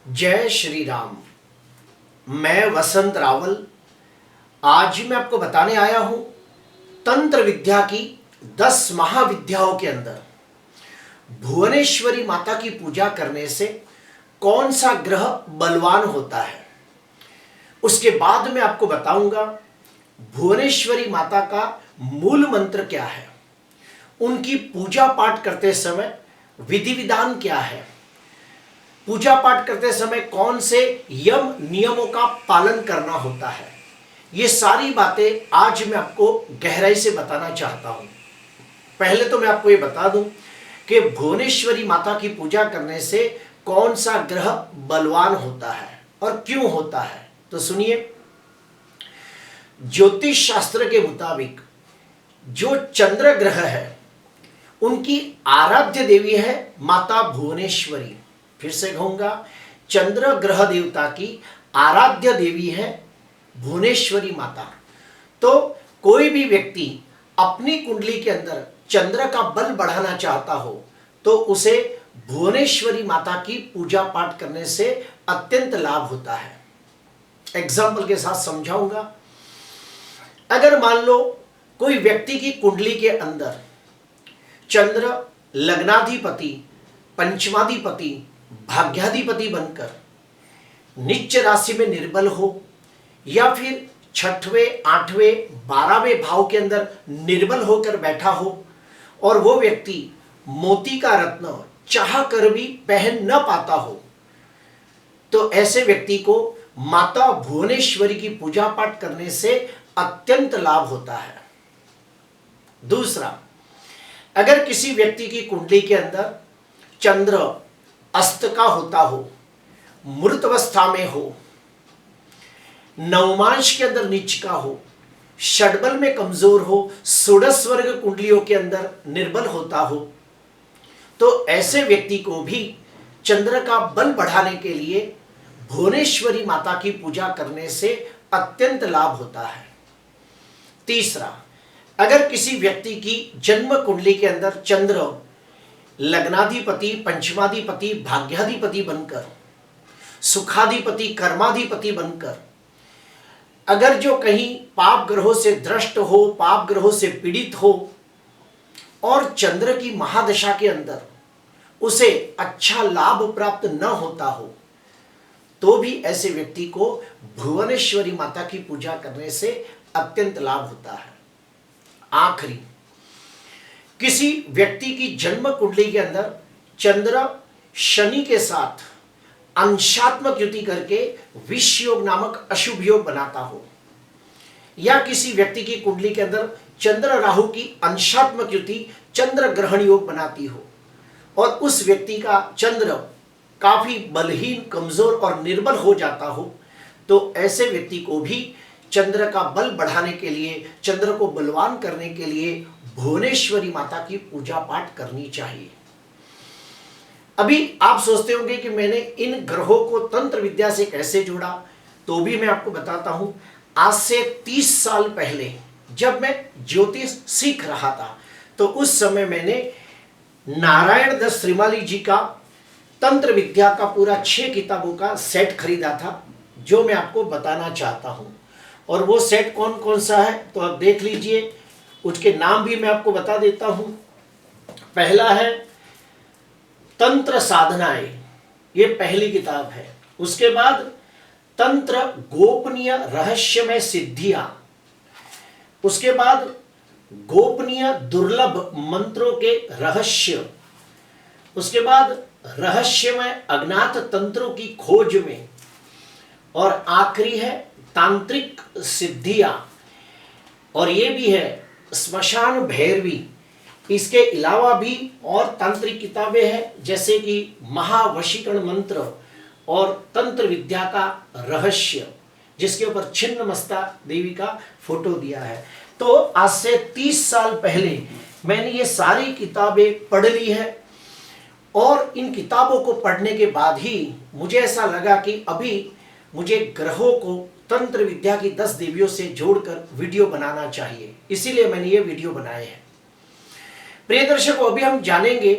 जय श्री राम। मैं वसंत रावल आज मैं आपको बताने आया हूं तंत्र विद्या की 10 महाविद्याओं के अंदर भुवनेश्वरी माता की पूजा करने से कौन सा ग्रह बलवान होता है। उसके बाद मैं आपको बताऊंगा भुवनेश्वरी माता का मूल मंत्र क्या है, उनकी पूजा पाठ करते समय विधि विधान क्या है, पूजा पाठ करते समय कौन से यम नियमों का पालन करना होता है। ये सारी बातें आज मैं आपको गहराई से बताना चाहता हूं। पहले तो मैं आपको ये बता दूं कि भुवनेश्वरी माता की पूजा करने से कौन सा ग्रह बलवान होता है और क्यों होता है। तो सुनिए, ज्योतिष शास्त्र के मुताबिक जो चंद्र ग्रह है उनकी आराध्य देवी है माता भुवनेश्वरी। फिर से कहूंगा, चंद्र ग्रह देवता की आराध्य देवी है भुवनेश्वरी माता। तो कोई भी व्यक्ति अपनी कुंडली के अंदर चंद्र का बल बढ़ाना चाहता हो तो उसे भुवनेश्वरी माता की पूजा पाठ करने से अत्यंत लाभ होता है। एग्जाम्पल के साथ समझाऊंगा। अगर मान लो कोई व्यक्ति की कुंडली के अंदर चंद्र लग्नाधिपति, पंचमाधिपति, भाग्याधिपति बनकर नीच राशि में निर्बल हो या फिर छठवें, आठवें, 12वें भाव के अंदर निर्बल होकर बैठा हो और वो व्यक्ति मोती का रत्न चाह कर भी पहन न पाता हो, तो ऐसे व्यक्ति को माता भुवनेश्वरी की पूजा पाठ करने से अत्यंत लाभ होता है। दूसरा, अगर किसी व्यक्ति की कुंडली के अंदर चंद्र अस्त का होता हो, मृत अवस्था में हो, नवमांश के अंदर नीच का हो, षड्बल में कमजोर हो, षोडश वर्ग कुंडलियों के अंदर निर्बल होता हो, तो ऐसे व्यक्ति को भी चंद्र का बल बढ़ाने के लिए भुवनेश्वरी माता की पूजा करने से अत्यंत लाभ होता है। तीसरा, अगर किसी व्यक्ति की जन्म कुंडली के अंदर चंद्र लग्नाधिपति, पंचमाधिपति, भाग्याधिपति बनकर, सुखाधिपति, कर्माधिपति बनकर अगर जो कहीं पाप ग्रहों से द्रष्ट हो, पाप ग्रहों से पीड़ित हो और चंद्र की महादशा के अंदर उसे अच्छा लाभ प्राप्त न होता हो, तो भी ऐसे व्यक्ति को भुवनेश्वरी माता की पूजा करने से अत्यंत लाभ होता है। आखिरी, किसी व्यक्ति की जन्म कुंडली के अंदर चंद्र शनि के साथ अंशात्मक युति करके विष योग नामक अशुभ योग बनाता हो, या किसी व्यक्ति की कुंडली के अंदर चंद्र राहु की अंशात्मक युति चंद्र ग्रहण योग बनाती हो और उस व्यक्ति का चंद्र काफी बलहीन, कमजोर और निर्बल हो जाता हो, तो ऐसे व्यक्ति को भी चंद्र का बल बढ़ाने के लिए, चंद्र को बलवान करने के लिए भुवनेश्वरी माता की पूजा पाठ करनी चाहिए। अभी आप सोचते होंगे कि मैंने इन ग्रहों को तंत्र विद्या से कैसे जोड़ा, तो भी मैं आपको बताता हूं। आज से 30 साल पहले जब मैं ज्योतिष सीख रहा था, तो उस समय मैंने नारायण दत्त श्रीमाली जी का तंत्र विद्या का पूरा 6 किताबों का सेट खरीदा था, जो मैं आपको बताना चाहता हूं। और वो सेट कौन कौन सा है तो आप देख लीजिए, उसके नाम भी मैं आपको बता देता हूं। पहला है तंत्र साधनाएं, ये पहली किताब है। उसके बाद तंत्र गोपनीय रहस्यमय सिद्धियां, उसके बाद गोपनीय दुर्लभ मंत्रों के रहस्य, उसके बाद रहस्यमय अज्ञात तंत्रों की खोज में, और आखिरी है तांत्रिक सिद्धियां, और ये भी है श्मशान भैरवी। इसके अलावा भी और तांत्रिक किताबें हैं, जैसे कि महावशीकरण मंत्र और तंत्र विद्या का रहस्य, जिसके ऊपर छिन्नमस्ता देवी का फोटो दिया है। तो आज से 30 साल पहले मैंने ये सारी किताबें पढ़ ली है, और इन किताबों को पढ़ने के बाद ही मुझे ऐसा लगा कि अभी मुझे ग्रहों को तंत्र विद्या की 10 देवियों से जोड़कर वीडियो बनाना चाहिए, इसीलिए मैंने ये वीडियो बनाए हैं। प्रिय दर्शकों, अभी हम जानेंगे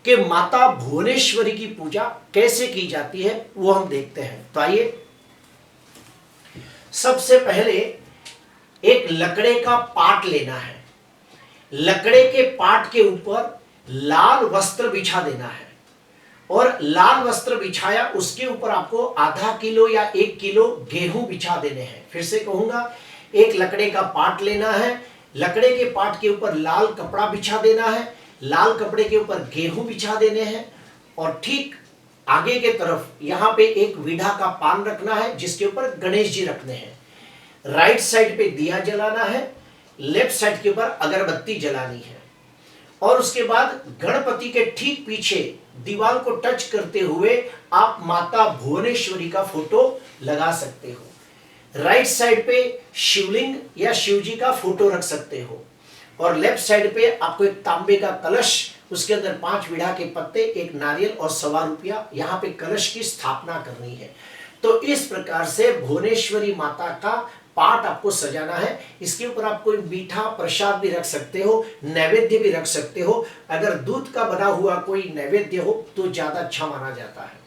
कि माता भुवनेश्वरी की पूजा कैसे की जाती है वो हम देखते हैं। तो आइए, सबसे पहले एक लकड़े का पाट लेना है। लकड़े के पाट के ऊपर लाल वस्त्र बिछा देना है और लाल वस्त्र बिछाया, उसके ऊपर आपको आधा किलो या 1 किलो गेहूं बिछा देने हैं। फिर से कहूंगा, एक लकड़े का पाट लेना है, लकड़े के पाट के ऊपर लाल कपड़ा बिछा देना है, लाल कपड़े के ऊपर गेहूं बिछा देने हैं और ठीक आगे के तरफ यहां पे एक वीढ़ा का पान रखना है जिसके ऊपर गणेश जी रखने हैं। राइट साइड पे दिया जलाना है, लेफ्ट साइड के ऊपर अगरबत्ती जलानी है और उसके बाद गणपति के ठीक पीछे दीवार को टच करते हुए आप माता भुवनेश्वरी का फोटो लगा सकते हो। राइट साइड पे शिवलिंग या शिव जी का फोटो रख सकते हो और लेफ्ट साइड पे आपको एक तांबे का कलश, उसके अंदर 5 वीढ़ा के पत्ते, एक नारियल और ₹1.25 यहाँ पे कलश की स्थापना करनी है। तो इस प्रकार से भुवनेश्वरी माता का पाट आपको सजाना है। इसके ऊपर आप कोई मीठा प्रसाद भी रख सकते हो, नैवेद्य भी रख सकते हो। अगर दूध का बना हुआ कोई नैवेद्य हो तो ज्यादा अच्छा माना जाता है।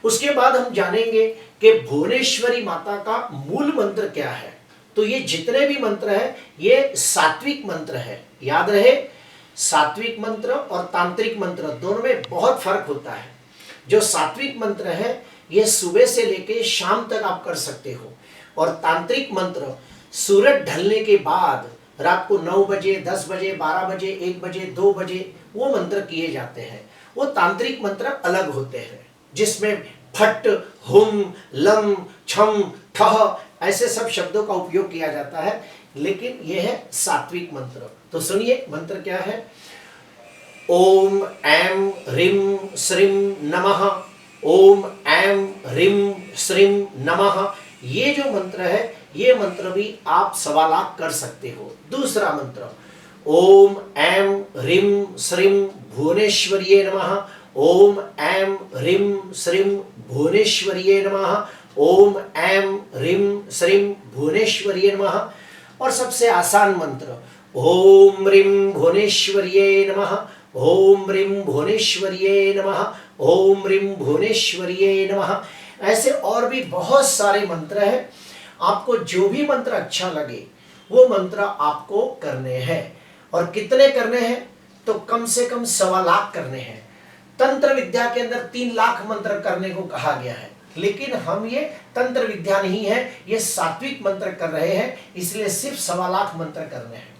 उसके बाद हम जानेंगे कि भुवनेश्वरी माता का मूल मंत्र क्या है। तो ये जितने भी मंत्र है ये सात्विक मंत्र है। याद रहे, सात्विक मंत्र और तांत्रिक मंत्र दोनों में बहुत फर्क होता है। जो सात्विक मंत्र है ये सुबह से लेके शाम तक आप कर सकते हो और तांत्रिक मंत्र सूरज ढलने के बाद रात को 9 बजे, 10 बजे, 12 बजे, 1 बजे, 2 बजे वो मंत्र किए जाते हैं। वो तांत्रिक मंत्र अलग होते हैं जिसमें फट, हुम, लम, छम, ठह ऐसे सब शब्दों का उपयोग किया जाता है, लेकिन यह है सात्विक मंत्र। तो सुनिए मंत्र क्या है। ओम ऐं ह्रीं श्रीं नमः, ओम ऐं ह्रीं श्रीं नमः। ये जो मंत्र है ये मंत्र भी आप 1.25 लाख कर सकते हो। दूसरा मंत्र, ओम ऐं ह्रीं श्रीं भुवनेश्वर्ये नमः, ओम ऐं ह्रीं श्रीं भुवनेश्वर्ये नमः, ओम ऐं ह्रीं श्रीं भुवनेश्वर्ये नमः। और सबसे आसान मंत्र, ओम ह्रीं भुवनेश्वर्ये नमः, ओम ह्रीं भुवनेश्वर्ये नमः, ओम ह्रीं भुवनेश्वर्ये नमः। ऐसे और भी बहुत सारे मंत्र हैं। आपको जो भी मंत्र अच्छा लगे वो मंत्र आपको करने हैं। और कितने करने हैं? तो कम से कम 1.25 लाख करने हैं। तंत्र विद्या के अंदर 3 लाख मंत्र करने को कहा गया है, लेकिन हम ये तंत्र विद्या नहीं है, ये सात्विक मंत्र कर रहे हैं, इसलिए सिर्फ 1.25 लाख मंत्र करने हैं।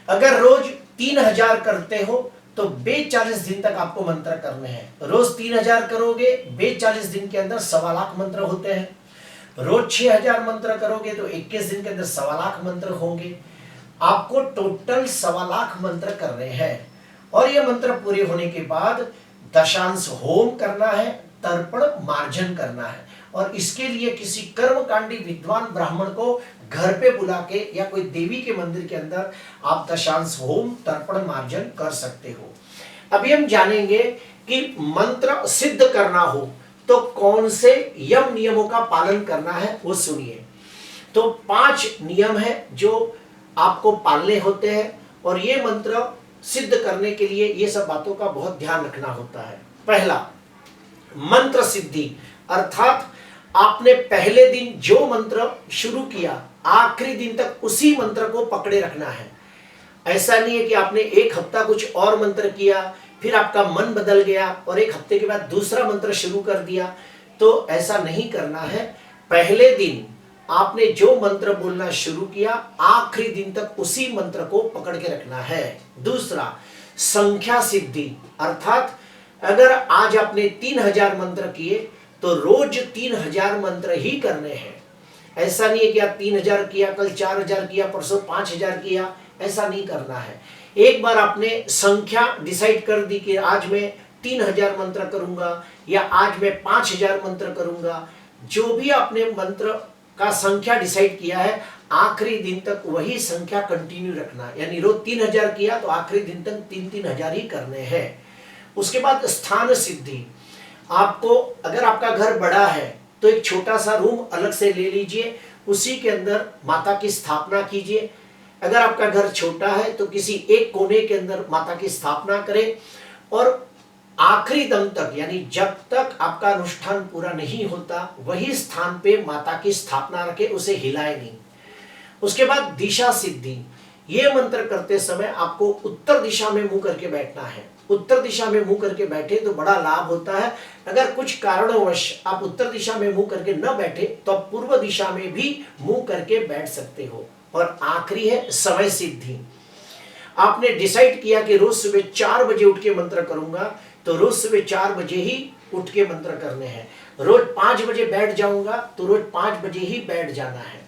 अगर रोज 3000 करते हो तो 42 दिन तक आपको मंत्र करने हैं। रोज 3000 करोगे, 42 दिन के अंदर 1.25 लाख मंत्र होते हैं। रोज 6000 मंत्र करोगे तो 21 दिन के अंदर 1.25 लाख मंत्र होंगे। आपको टोटल 1.25 लाख मंत्र करने हैं। और ये मंत्र पूरे होने के बाद दशांश होम करना है, तर्पण मार्जन करना है। और इसके लिए किसी कर्मकांडी विद्वान ब्राह्मण को घर पे बुला के या कोई देवी के मंदिर के अंदर आप दशांश होम, तर्पण मार्जन कर सकते हो। अभी हम जानेंगे कि मंत्र सिद्ध करना हो तो कौन से यम नियमों का पालन करना है, वो सुनिए। तो 5 नियम है जो आपको पालने होते हैं और ये मंत्र सिद्ध करने के लिए ये सब बातों का बहुत ध्यान रखना होता है। पहला, मंत्र सिद्धि, अर्थात आपने पहले दिन जो मंत्र शुरू किया आखिरी दिन तक उसी मंत्र को पकड़े रखना है। ऐसा नहीं है कि आपने 1 हफ्ता कुछ और मंत्र किया, फिर आपका मन बदल गया और 1 हफ्ते के बाद दूसरा मंत्र शुरू कर दिया, तो ऐसा नहीं करना है। पहले दिन आपने जो मंत्र बोलना शुरू किया आखिरी दिन तक उसी मंत्र को पकड़ के रखना है। दूसरा, संख्या सिद्धि, अर्थात अगर आज आपने 3000 मंत्र किए तो रोज 3000 मंत्र ही करने हैं। ऐसा नहीं है कि आप 3000 किया, कल 4000 किया, परसों 5000 किया, ऐसा नहीं करना है। एक बार आपने संख्या डिसाइड कर दी कि आज मैं 3000 मंत्र करूंगा या आज मैं 5000 मंत्र करूंगा, जो भी आपने मंत्र का संख्या डिसाइड किया है आखिरी दिन तक वही संख्या कंटिन्यू रखना। यानी रोज 3000 किया तो आखिरी दिन तक 3000 ही करने हैं। उसके बाद स्थान सिद्धि, आपको अगर आपका घर बड़ा है तो एक छोटा सा रूम अलग से ले लीजिए, उसी के अंदर माता की स्थापना कीजिए। अगर आपका घर छोटा है तो किसी एक कोने के अंदर माता की स्थापना करें और आखिरी दम तक, यानी जब तक आपका अनुष्ठान पूरा नहीं होता वही स्थान पे माता की स्थापना रखे, उसे हिलाए नहीं। उसके बाद दिशा सिद्धि, ये मंत्र करते समय आपको उत्तर दिशा में मुंह करके बैठना है। उत्तर दिशा में मुंह करके बैठे तो बड़ा लाभ होता है। अगर कुछ कारणवश आप उत्तर दिशा में मुंह करके न बैठे तो आप पूर्व दिशा में भी मुंह करके बैठ सकते हो। और आखिरी है समय सिद्धि। आपने डिसाइड किया कि रोज सुबह 4 बजे उठ के मंत्र करूंगा, तो रोज सुबह 4 बजे ही उठ के मंत्र करने हैं। रोज 5 बजे बैठ जाऊंगा तो रोज 5 बजे ही बैठ जाना है।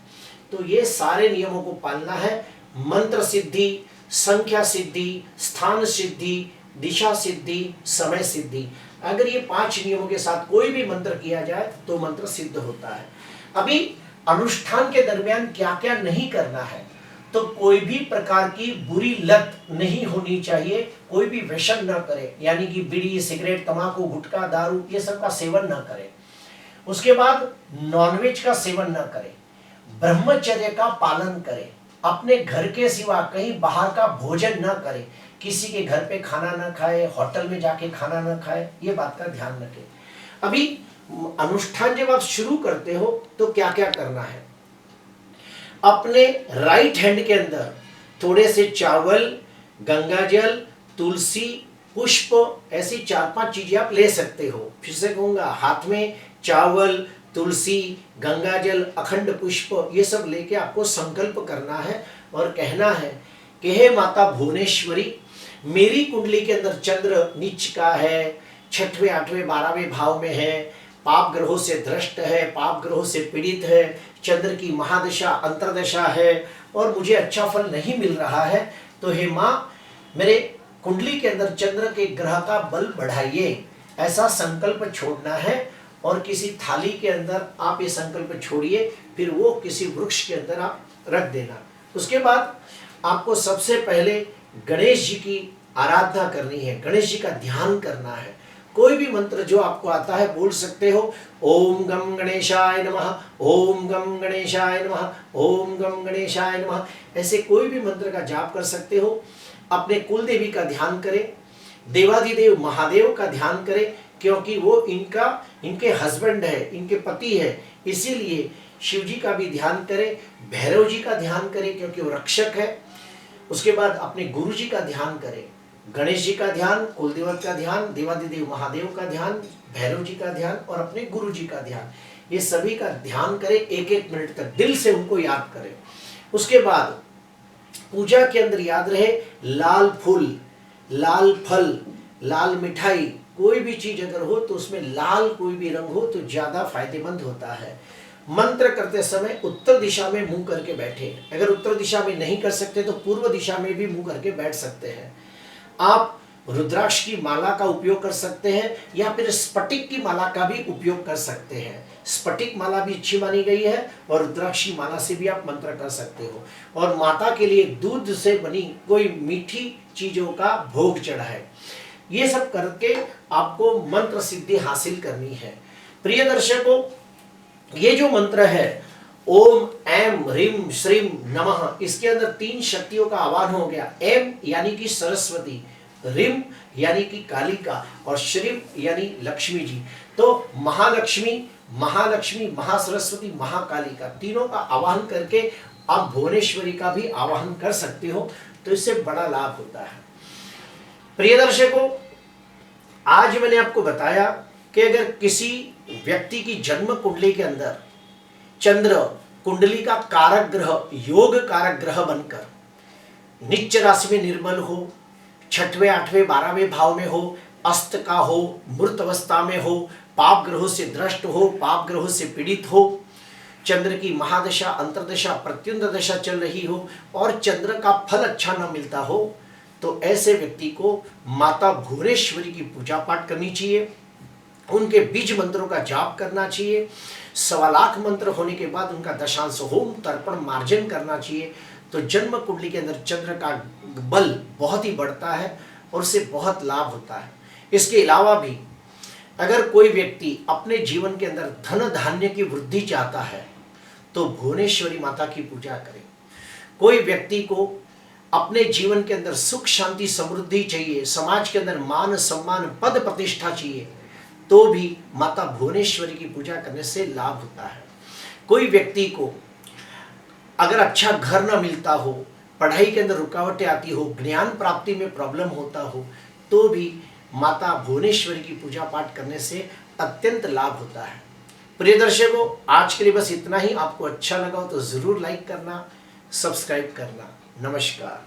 तो ये सारे नियमों को पालना है। मंत्र सिद्धि, संख्या सिद्धि, स्थान सिद्धि, दिशा सिद्धि, समय सिद्धि। अगर ये 5 नियमों के साथ कोई भी मंत्र किया जाए तो मंत्र सिद्ध होता है। अभी अनुष्ठान के दरमियान क्या क्या नहीं करना है, तो कोई भी प्रकार की बुरी लत नहीं होनी चाहिए। कोई भी व्यसन न करे, यानी कि बीड़ी, सिगरेट, तंबाकू, गुटखा, दारू, ये सब का सेवन न करे। उसके बाद नॉनवेज का सेवन न करे, ब्रह्मचर्य का पालन करे, अपने घर के सिवा कहीं बाहर का भोजन न करे, किसी के घर पे खाना न खाए, होटल में जाके खाना न खाए, ये बात का ध्यान रखें। अभी अनुष्ठान जब आप शुरू करते हो तो क्या क्या करना है, अपने राइट हैंड के अंदर थोड़े से चावल, गंगाजल, तुलसी, पुष्प, ऐसी 4-5 चीजें आप ले सकते हो। फिर से कहूंगा, हाथ में चावल, तुलसी, गंगाजल, अखंड पुष्प, ये सब लेके आपको संकल्प करना है और कहना है कि हे माता भुवनेश्वरी, मेरी कुंडली के अंदर चंद्र नीच का है, 6वें, 8वें, 12वें भाव में है, पाप ग्रहों से दृष्ट है, पाप ग्रहों से पीड़ित है, चंद्र की महादशा अंतरदशा है और मुझे अच्छा फल नहीं मिल रहा है। तो हे माँ, मेरे कुंडली के अंदर चंद्र के ग्रह का बल बढ़ाइए, ऐसा संकल्प छोड़ना है। और किसी थाली के अंदर आप ये संकल्प छोड़िए, फिर वो किसी वृक्ष के अंदर आप रख देना। उसके बाद आपको सबसे पहले गणेश जी की आराधना करनी है, गणेश जी का ध्यान करना है। कोई भी मंत्र जो आपको आता है बोल सकते हो। ओम गम गणेशाय नमः, ओम गम गणेशाय नमः, ओम गम गणेशाय नमः, ऐसे कोई भी मंत्र का जाप कर सकते हो। अपने कुल देवी का ध्यान करें, देवाधिदेव महादेव का ध्यान करें, क्योंकि वो इनके हस्बैंड है, इनके पति है, इसीलिए शिव जी का भी ध्यान करें। भैरव जी का ध्यान करें क्योंकि वो रक्षक है। उसके बाद अपने गुरु जी का ध्यान करें, गणेश जी का ध्यान, कुलदेवत का ध्यान, देवाधिदेव महादेव का ध्यान, भैरव जी का ध्यान और अपने गुरु जी का ध्यान, ये सभी का ध्यान करें। 1-1 मिनट तक दिल से उनको याद करें। उसके बाद पूजा के अंदर याद रहे, लाल फूल, लाल फल, लाल मिठाई, कोई भी चीज अगर हो तो उसमें लाल कोई भी रंग हो तो ज्यादा फायदेमंद होता है। मंत्र करते समय उत्तर दिशा में मुंह करके बैठे। अगर उत्तर दिशा में नहीं कर सकते तो पूर्व दिशा में भी मुंह करके बैठ सकते हैं। आप रुद्राक्ष की माला का उपयोग कर सकते हैं या फिर स्फटिक की माला का भी उपयोग कर सकते हैं। स्फटिक माला भी अच्छी मानी गई है और रुद्राक्ष की माला से भी आप मंत्र कर सकते हो। और माता के लिए दूध से बनी कोई मीठी चीजों का भोग चढ़ाए। ये सब करके आपको मंत्र सिद्धि हासिल करनी है। प्रिय दर्शकों, ये जो मंत्र है ओम ऐम ह्रीम श्रीम नमः, इसके अंदर 3 शक्तियों का आह्वान हो गया। ऐम यानी कि सरस्वती, ह्रीम यानी कि कालिका और श्रीम यानी लक्ष्मी जी। तो महालक्ष्मी, महालक्ष्मी, महासरस्वती, महाकालिका, तीनों का आवाहन करके आप भुवनेश्वरी का भी आवाहन कर सकते हो, तो इससे बड़ा लाभ होता है। प्रिय दर्शकों, आज मैंने आपको बताया कि अगर किसी व्यक्ति की जन्म कुंडली के अंदर चंद्र कुंडली का कारक ग्रह, योग कारक ग्रह बनकर नीच राशि में निर्बल हो, 6वें, 8वें, 12वें भाव में हो, अस्त का हो, मृत अवस्था में हो, पाप ग्रहों से दृष्ट हो, पाप ग्रहों से पीड़ित हो, चंद्र की महादशा अंतरदशा प्रत्युंद दशा चल रही हो और चंद्र का फल अच्छा न मिलता हो, तो ऐसे व्यक्ति को माता भुवनेश्वरी की पूजा पाठ करनी चाहिए। उनके बीज मंत्रों का जाप करना चाहिए। 1.25 लाख मंत्र होने के बाद उनका दशांश होम तर्पण मार्जन करना चाहिए। तो जन्म कुंडली के अंदर चंद्र का बल बहुत ही बढ़ता है और उससे बहुत लाभ होता है। इसके अलावा भी अगर कोई व्यक्ति अपने जीवन के अंदर धन धान्य की वृद्धि चाहता है तो भुवनेश्वरी माता की पूजा करें। कोई व्यक्ति को अपने जीवन के अंदर सुख शांति समृद्धि चाहिए, समाज के अंदर मान सम्मान पद प्रतिष्ठा चाहिए, तो भी माता भुवनेश्वरी की पूजा करने से लाभ होता है। कोई व्यक्ति को अगर अच्छा घर न मिलता हो, पढ़ाई के अंदर रुकावटें आती हो, ज्ञान प्राप्ति में प्रॉब्लम होता हो, तो भी माता भुवनेश्वरी की पूजा पाठ करने से अत्यंत लाभ होता है। प्रिय दर्शकों, आज के लिए बस इतना ही। आपको अच्छा लगा हो तो ज़रूर लाइक करना, सब्सक्राइब करना। नमस्कार।